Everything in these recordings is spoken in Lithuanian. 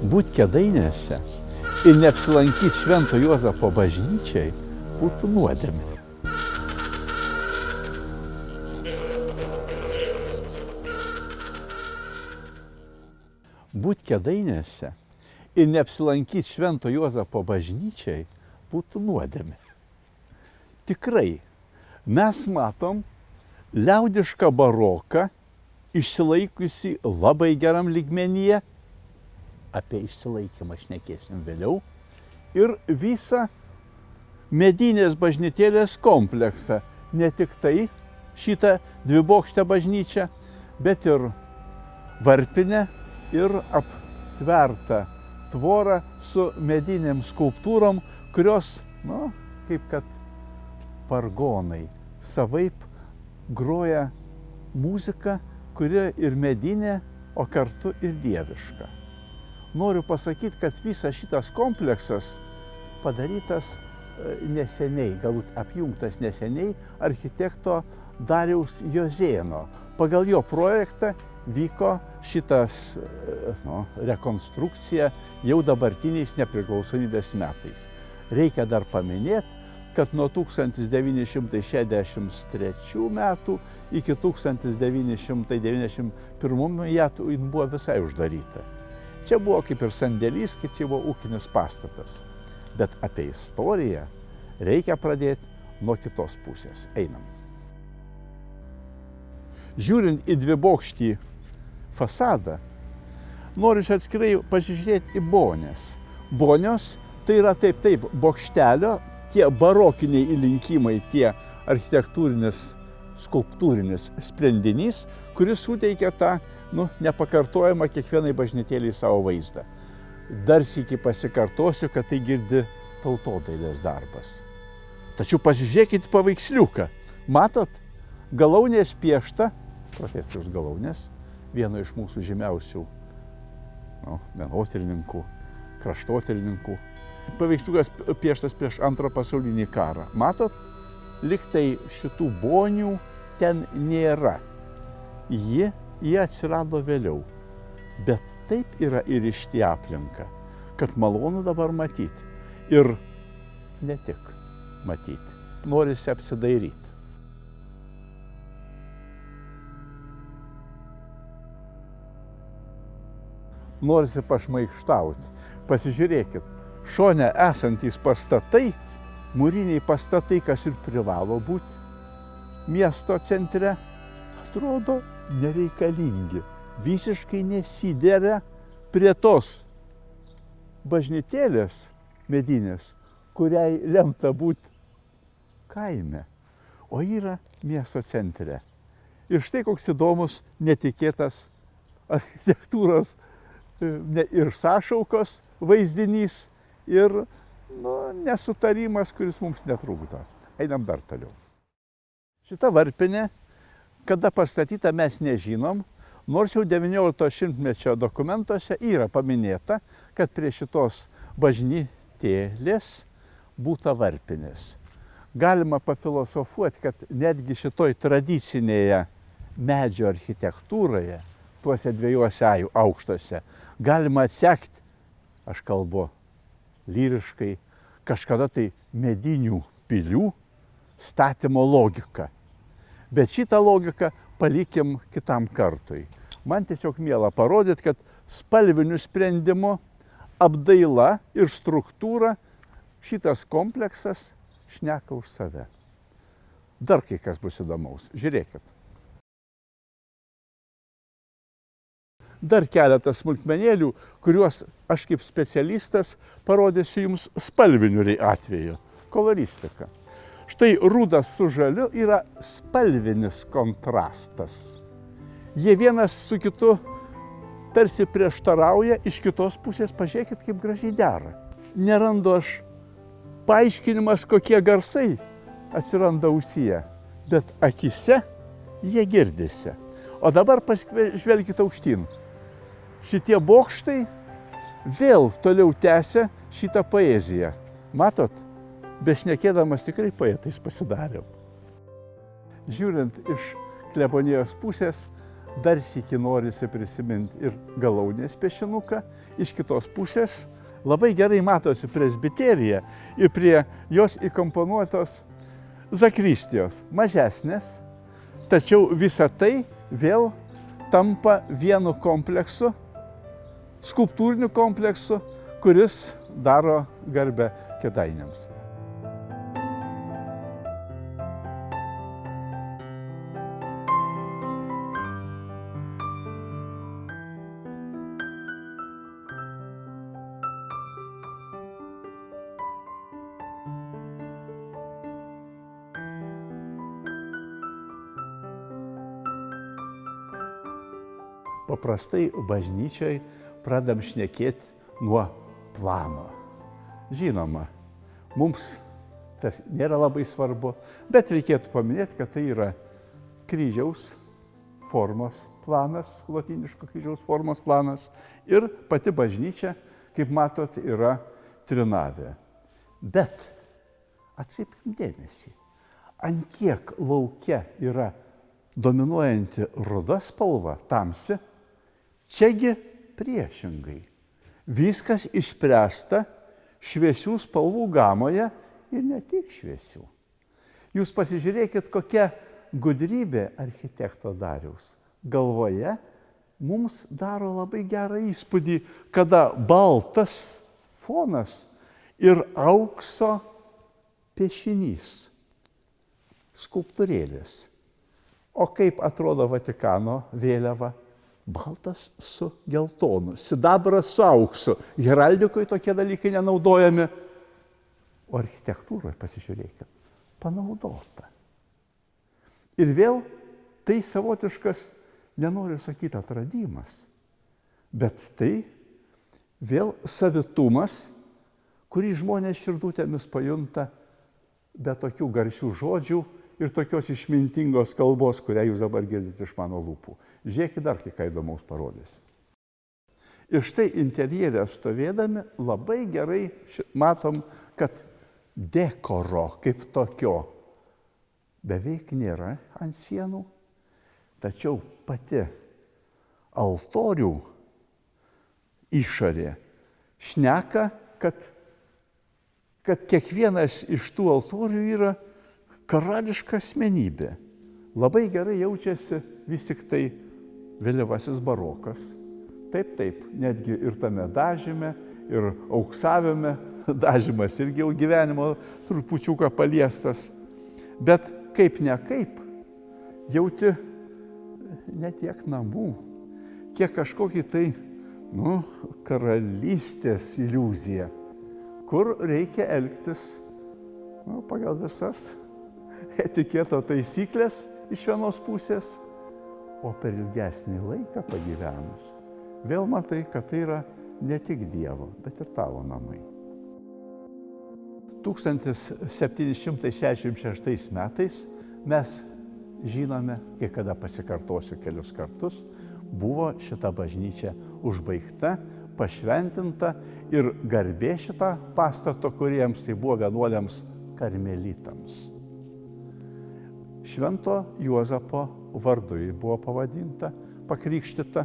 Būt Kėdainiuose ir neapsilankyti Švento Juozapo bažnyčiai būtų nuodėmė. Būt Kėdainiuose ir neapsilankyti Švento Juozapo bažnyčiai būtų nuodėmė. Tikrai, mes matom liaudišką baroką, išsilaikiusi labai geram lygmenyje, apie išsilaikymą šnekėsim vėliau, ir visą medinės bažnytėlės kompleksą, ne tik tai šitą dvibokštę bažnyčią, bet ir varpinę ir aptvertą tvorą su medinėm skulptūrom, kurios, kaip kad vargonai, savaip groja muziką, kuri ir medinė, o kartu ir dieviška. Noriu pasakyti, kad visas šitas kompleksas padarytas neseniai, galbūt apjungtas neseniai, architekto Dariaus Jozėno. Pagal jo projektą vyko šitas rekonstrukcija jau dabartiniais nepriklausomybės metais. Reikia dar paminėti, kad nuo 1963 metų iki 1991 metų jin buvo visai uždaryta. Čia buvo kaip ir sandėlys, kai čia buvo ūkinis pastatas. Bet apie istoriją reikia pradėti nuo kitos pusės. Einam. Žiūrint į dvibokštį fasadą, noriu atskirai pasižiūrėti į bonės. Bonios tai yra taip bokštelio, tie barokiniai įlinkimai, tie architektūrinis, skulptūrinis sprendinys, kuris suteikia tą nepakartojamą kiekvienai bažnytėlei savo vaizdą. Dar sykį pasikartosiu, kad tai girdi tautodailės darbas. Tačiau pasižiūrėkit paveiksliuką. Matot, Galaunės piešta, profesorius Galaunės, vieno iš mūsų žymiausių menotyrininkų, kraštotyrininkų. Paveiksliukas pieštas prieš Antrą pasaulinį karą. Matot, liktai šitų bonių ten nėra. Jie atsirado vėliau. Bet taip yra įrišti aplinką, kad malonu dabar matyti. Ir ne tik matyti. Norisi apsidairyti. Norisi pašmaikštauti. Pasižiūrėkit. Šone esantys pastatai, mūriniai pastatai, kas ir privalo būti miesto centre, atrodo nereikalingi, visiškai nesidera prie tos bažnytėlės medinės, kuriai lemta būti kaime, o yra miesto centre. Ir štai koks įdomus, netikėtas architektūros ir sąšaukos vaizdinys, ir nesutarimas, kuris mums netrukdo. Einam dar toliau. Šita varpinė, kada pastatyta, mes nežinom, nors jau 19 šimtmečio dokumentuose yra paminėta, kad prie šitos bažnytėlės būta varpinės. Galima pafilosofuoti, kad netgi šitoj tradicinėje medžio architektūroje, tuose dviejuose aukštuose, galima atsekti, aš kalbu lyriškai, kažkada tai medinių pilių statymo logiką. Bet šitą logiką palikim kitam kartui. Man tiesiog miela parodyti, kad spalviniu sprendimu, apdaila ir struktūra šitas kompleksas šneka už save. Dar kai kas bus įdomaus. Žiūrėkit. Dar keletas smulkmenėlių, kuriuos aš kaip specialistas parodysiu jums spalviniu atveju. Koloristika. Štai rudas su žaliu yra spalvinis kontrastas. Jie vienas su kitu tarsi prieštarauja, iš kitos pusės pažiūrėkit, kaip gražiai dera. Nerandu aš paaiškinimas, kokie garsai atsiranda ausyje, bet akise jie girdisi. O dabar pažvelkite aukštyn. Šitie bokštai vėl toliau tęsia šitą poeziją. Matot, bešnekėdamas tikrai poetais pasidarėm. Žiūrint iš klebonijos pusės, dar sykį norisi prisiminti ir galaunės piešinuką. Iš kitos pusės labai gerai matosi presbiterija ir prie jos įkomponuotos zakristijos, mažesnės, tačiau visa tai vėl tampa vienu kompleksu, skulptūriniu kompleksu, kuris daro garbę Kėdainiams. Paprastai bažnyčioj pradam šnekėti nuo plano. Žinoma, mums tas nėra labai svarbu, bet reikėtų paminėti, kad tai yra kryžiaus formos planas, lotyniško kryžiaus formos planas ir pati bažnyčia, kaip matot, yra trinavė. Bet atkreipkim dėmesį, ant kiek lauke yra dominuojanti ruda spalva, tamsi, čiagi priešingai. Viskas išspręsta šviesių spalvų gamoje ir ne tik šviesių. Jūs pasižiūrėkit, kokia gudrybė architekto Dariaus. Galvoje mums daro labai gerą įspūdį, kada baltas fonas ir aukso piešinys, skulptūrėlės. O kaip atrodo Vatikano vėliava? Baltas su geltonu, sidabras su auksu. Heraldikoje tokie dalykai nenaudojami. O architektūroje, pasižiūrėkit, panaudota. Ir vėl tai savotiškas, nenoriu sakyti atradimas, bet tai vėl savitumas, kurį žmonės širdutėmis pajunta be tokių garsių žodžių ir tokios išmintingos kalbos, kurią jūs dabar girdite iš mano lūpų. Žiūrėkit, dar ką įdomaus parodys. Ir štai interjere stovėdami labai gerai matom, kad dekoro kaip tokio beveik nėra ant sienų, tačiau pati altorių išorė šneka, kad kiekvienas iš tų altorių yra karališka asmenybė. Labai gerai jaučiasi vis tik tai vėlyvasis barokas. Taip, netgi ir tame dažyme, ir auksavime, dažymas irgi jau gyvenimo trupučiuką paliestas. Bet kaip ne kaip, jauti ne tiek namų, kiek kažkokį tai, karalystės iliuziją, kur reikia elgtis pagal visas etiketo taisyklės iš vienos pusės, o per ilgesnį laiką pagyvenus, vėl matai, kad tai yra ne tik Dievo, bet ir tavo namai. 1766 metais mes žinome, kai kada pasikartosiu kelius kartus, buvo šita bažnyčia užbaigta, pašventinta ir garbė šitą pastato, kuriems tai buvo vienuoliams karmelitams. Švento Juozapo vardu ji buvo pavadinta, pakrikštyta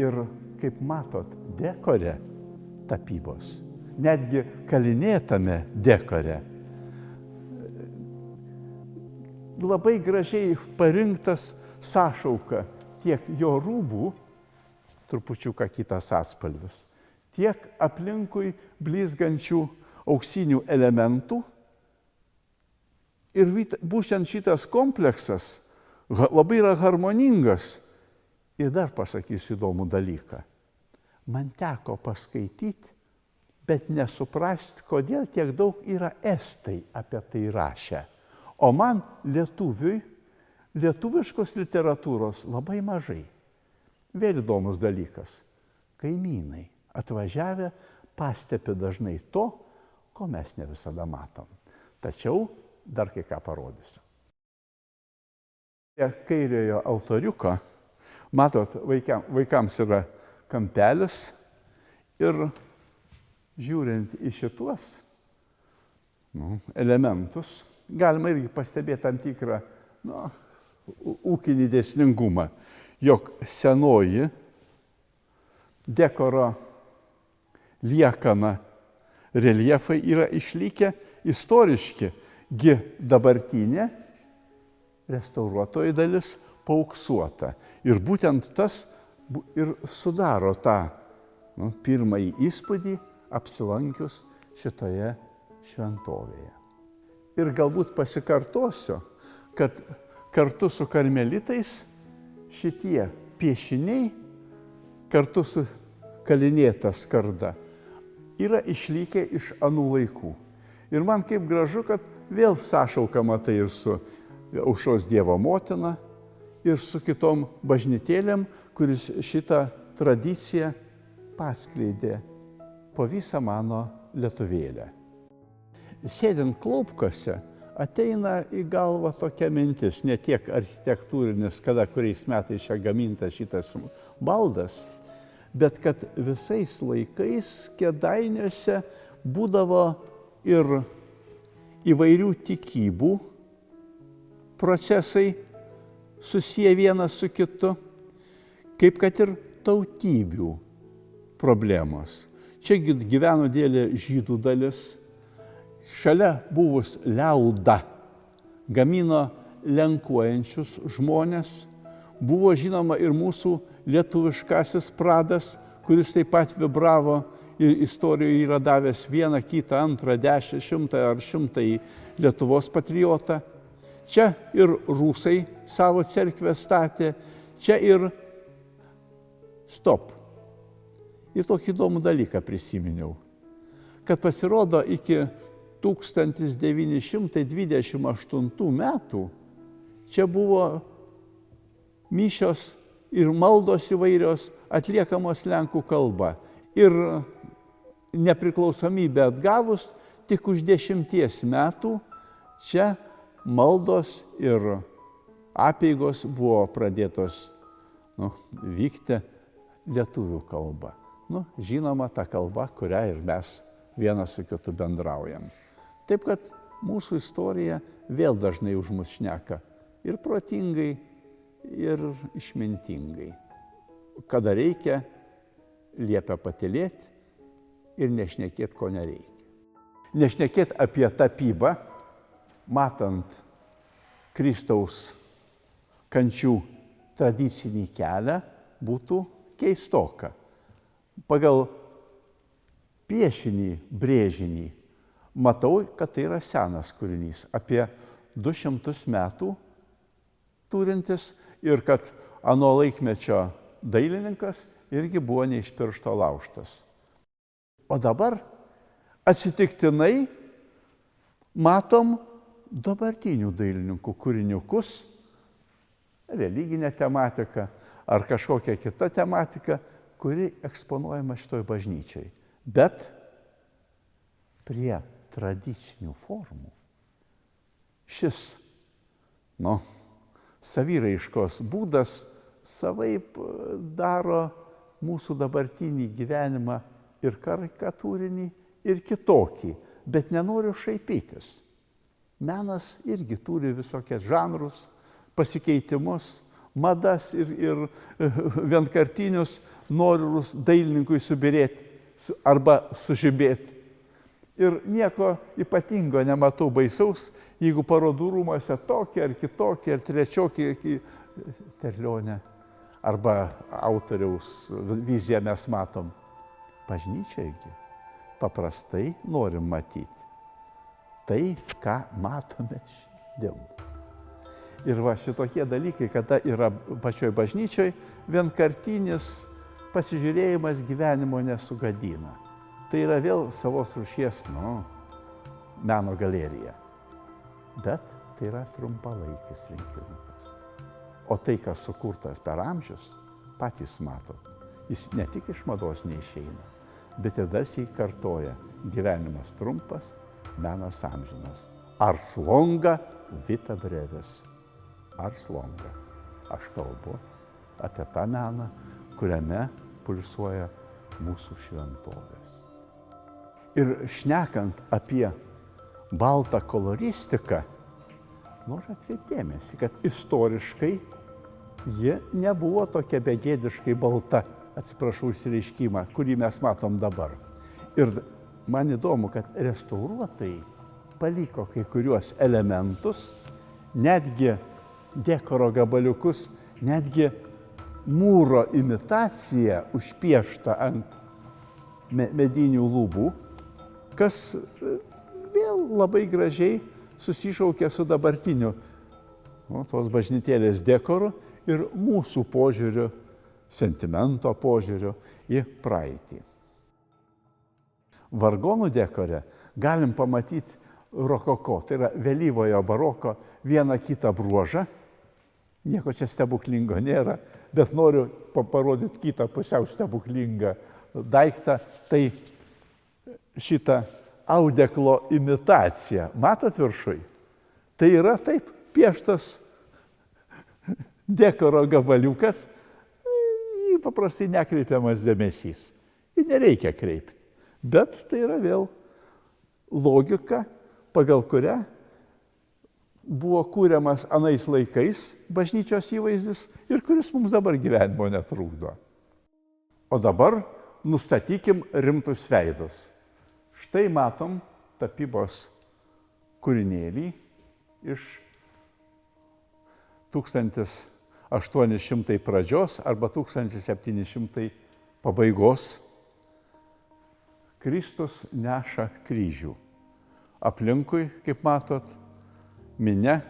ir, kaip matot, dekore tapybos, netgi kalinėtame dekore, labai gražiai parinktas sąšauka tiek jo rūbų, trupučiuką kitas atspalvis, tiek aplinkui blizgančių auksinių elementų. Ir būtent šitas kompleksas labai yra harmoningas. Ir dar pasakysiu įdomų dalyką. Man teko paskaityti, bet nesuprasti, kodėl tiek daug yra estai apie tai rašę. O man lietuviškos literatūros labai mažai. Vėl įdomus dalykas. Kaimynai atvažiavę pastebi dažnai to, ko mes ne visada matom. Tačiau dar kai ką parodysiu. Kairiojo altoriuko, matot, vaikams yra kampelis ir žiūrint į šituos elementus, galima irgi pastebėti tam tikrą ūkinį dėsningumą. jog senoji dekoro liekana reljefai yra išlikę istoriški, gi dabartinė restauruotoji dalis paauksuota. Ir būtent tas ir sudaro tą pirmąjį įspūdį apsilankius šitoje šventovėje. Ir galbūt pasikartosiu, kad kartu su karmelitais šitie piešiniai, kartu su kalinėta skarda, yra išlikę iš anų laikų. Ir man kaip gražu, kad vėl sąšaukama tai ir su Aušros Dievo motina, ir su kitom bažnytėlėm, kuris šitą tradiciją paskleidė po visą mano lietuvėlę. Sėdint klaupkose ateina į galvą tokia mintis, ne tiek architektūrinis, kada kuriais metais čia gamintas šitas baldas, bet kad visais laikais Kėdainiuose būdavo ir įvairių tikybų procesai susiję vienas su kitu, kaip kad ir tautybių problemos. Čia gyveno didelė žydų dalis, šalia buvus liauda gamino lenkuojančius žmonės, buvo žinoma ir mūsų lietuviškasis pradas, kuris taip pat vibravo ir istorijoje yra davęs vieną, kitą, antrą, 10, 100 ar 100 Lietuvos patriotą. Čia ir rusai savo cerkvę statė, čia ir Ir tokį įdomų dalyką prisiminiau, kad pasirodo iki 1928 metų čia buvo mišios ir maldos įvairios atliekamos lenkų kalba. Ir nepriklausomybę atgavus, tik už 10 metų čia maldos ir apeigos buvo pradėtos vykti lietuvių kalba. Žinoma, ta kalba, kurią ir mes vienas su kitu bendraujam. Taip, kad mūsų istorija vėl dažnai už mus šneka ir protingai, ir išmintingai. Kada reikia, liepia patylėti ir nešnekėti, ko nereikia. Nešnekėti apie tapybą, matant Kristaus kančių tradicinį kelią, būtų keistoka. Pagal piešinį, brėžinį, matau, kad tai yra senas kūrinys, apie 200 metų turintis ir kad ano laikmečio dailininkas irgi buvo ne iš piršto laužtas. O dabar atsitiktinai matom dabartinių dailininkų kūriniukus, religinę tematiką ar kažkokią kitą tematiką, kuri eksponuojama šitoj bažnyčiai. Bet prie tradicinių formų šis, saviraiškos būdas savaip daro mūsų dabartinį gyvenimą ir karikatūrinį, ir kitokį. Bet nenoriu šaipytis. Menas irgi turi visokias žanrus, pasikeitimus, madas ir vienkartinius norus dailininkui subirėti arba sužibėti. Ir nieko ypatingo nematau baisaus, jeigu parodų rūmuose tokie ar kitokie, ar trečiokie Terlionė arba autoriaus viziją mes matom. Bažnyčiaigi paprastai norim matyti tai, ką matome šiandien. Ir va šitokie dalykai, kada yra pačioj bažnyčioj, vienkartinis pasižiūrėjimas gyvenimo nesugadina. Tai yra vėl savos rūšies, meno galerija. Bet tai yra trumpalaikis rinkinukas. O tai, kas sukurtas per amžius, patys matot. Jis ne tik iš mados neišeina, bet ir dar sykį kartoja: gyvenimas trumpas, menas amžinas. Ars longa, vita brevis. Ars longa. Aš kalbu apie tą meną, kuriame pulsuoja mūsų šventovės. Ir šnekant apie baltą koloristiką, noriu atkreipti dėmesį, kad istoriškai ji nebuvo tokia begėdiškai balta, atsiprašau išsireiškimą, kurį mes matom dabar. Ir man įdomu, kad restauruotojai paliko kai kuriuos elementus, netgi dekoro gabaliukus, netgi mūro imitaciją užpieštą ant medinių lubų, kas vėl labai gražiai susišaukia su dabartiniu tos bažnytėlės dekoru ir mūsų požiūriu, sentimento požiūriu į praeitį. Vargonų dekore galim pamatyti rokoko, tai yra vėlyvojo baroko, vieną kitą bruožą. Nieko čia stebuklingo nėra, bet noriu parodyti kitą pusiau stebuklingą daiktą. Tai šitą audeklo imitaciją. Matot viršui? Tai yra taip pieštas dekoro gabaliukas, į paprastai nekreipiamas dėmesys. Ir nereikia kreipti. Bet tai yra vėl logika, pagal kurią buvo kūriamas anais laikais bažnyčios įvaizdis ir kuris mums dabar gyvenimo netrukdo. O dabar nustatykim rimtus veidus. Štai matom tapybos kūrinėlį iš 1800 pradžios arba 1700 pabaigos. Kristus neša kryžių. Aplinkui, kaip matot, minia,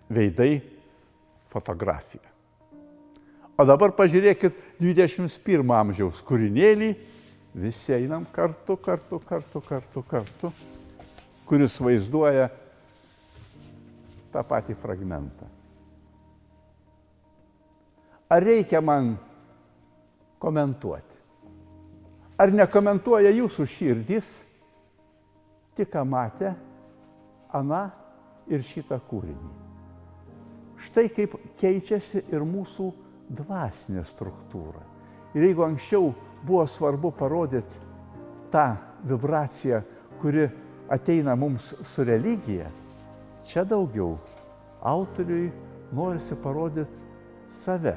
veidai, fotografija. O dabar pažiūrėkit 21 amžiaus kūrinėlį, visi einam kartu, kuris vaizduoja tą patį fragmentą. Ar reikia man komentuoti? Ar nekomentuoja jūsų širdys, tik ką matė aną ir šitą kūrinį? Štai kaip keičiasi ir mūsų dvasinė struktūra. Ir jeigu anksčiau buvo svarbu parodyti tą vibraciją, kuri ateina mums su religija, čia daugiau autoriui norisi parodyti save.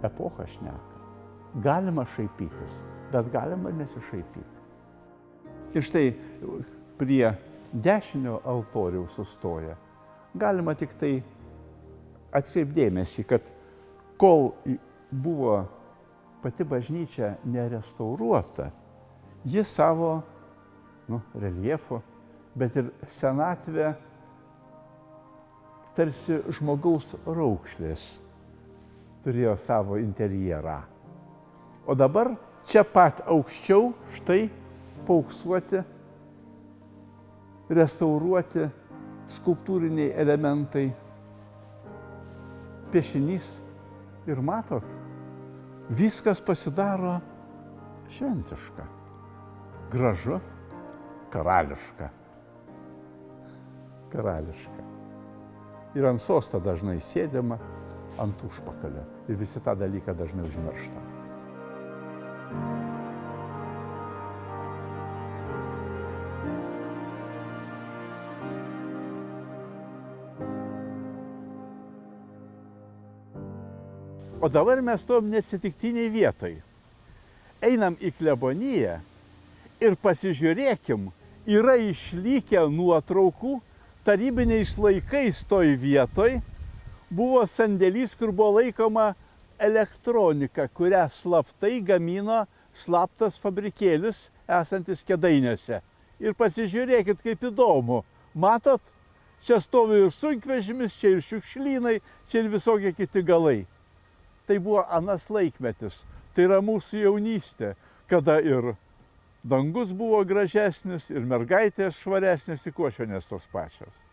Epocha šneka. Galima šaipytis, bet galima nesišaipyti. Ir štai prie dešinio altoriaus sustoja. Galima tik tai atkreipdėmėsi, kad kol buvo pati bažnyčia nerestauruota, ji savo reljefu, bet ir senatvę tarsi žmogaus raukšlės turėjo savo interjerą. O dabar čia pat aukščiau štai paauksuoti, restauruoti skulptūriniai elementai, piešinys. Ir matot, viskas pasidaro šventiška, gražu, karališka. Ir ant sosto dažnai sėdima, ant užpakalio. Ir visi tą dalyką dažnai užmiršta. O dabar mes stovim neatsitiktiniai vietoj. Einam į kleboniją ir pasižiūrėkim, yra išlikę nuotraukų, tarybiniais laikais toj vietoj buvo sandėlys, kur buvo laikoma elektronika, kurią slaptai gamino slaptas fabrikėlis esantis Kėdainiuose. Ir pasižiūrėkit, kaip įdomu. Matot, čia stovi ir sunkvežimis, čia ir šiukšlynai, čia ir visokie kiti galai. Tai buvo anas laikmetis, tai yra mūsų jaunystė, kada ir dangus buvo gražesnis, ir mergaitės švaresnės, ir košionės tos pačios.